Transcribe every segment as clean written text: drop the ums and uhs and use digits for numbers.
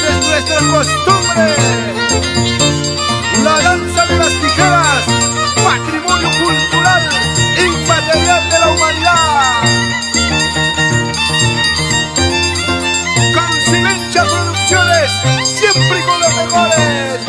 es nuestra costumbre. La danza de las tijeras, patrimonio cultural inmaterial de la humanidad. Con Silencha Producciones, siempre con los mejores.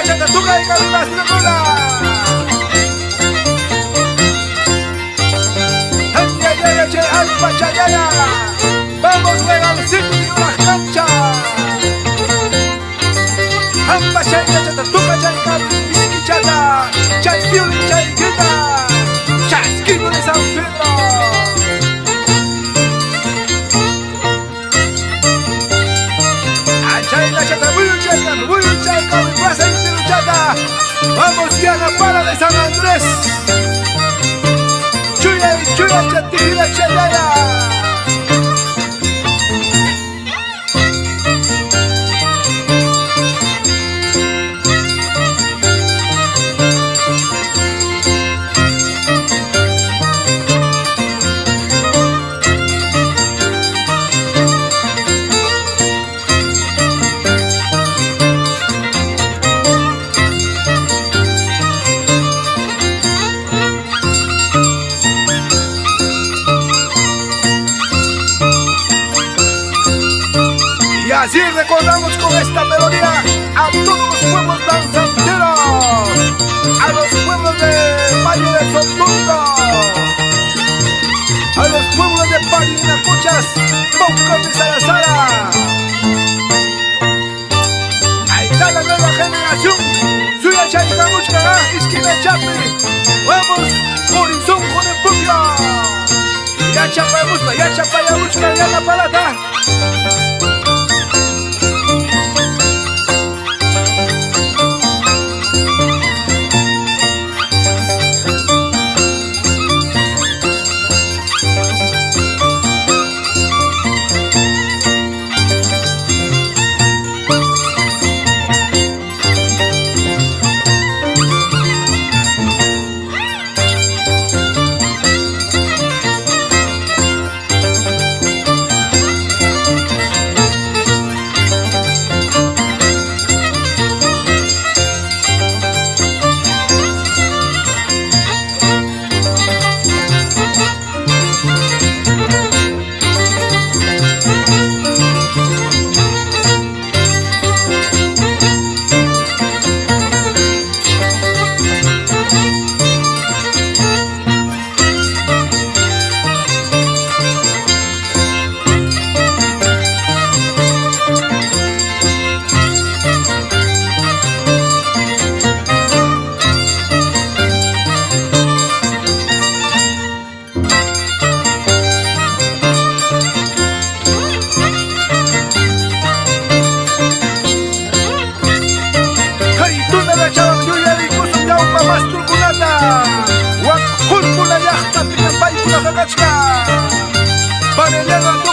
Chatuca y Carlos Dracula. Vamos regalcito y una cancha. Amba chaya chatuca chayca bisquichata chaypiuli chayquita chasquito de San Pedro. Achayla chata muy chayca mi plaza y chata. Vamos ya a la para de San Andrés. Chuya y chuya chatila chayaya. Así recordamos con esta melodía a todos los pueblos danzanteros, a los pueblos de Valle de Sotundo, a los pueblos de Parinacochas, Pauca de Salazara. Ahí está la nueva generación, Suya Chaycamuchca, Isquina Chapi. Vamos, Horizonte de Pupia. Ya Chapayamuchca, ya la palata. Pulpula yachta, pinapay, pula kakachka. Panelero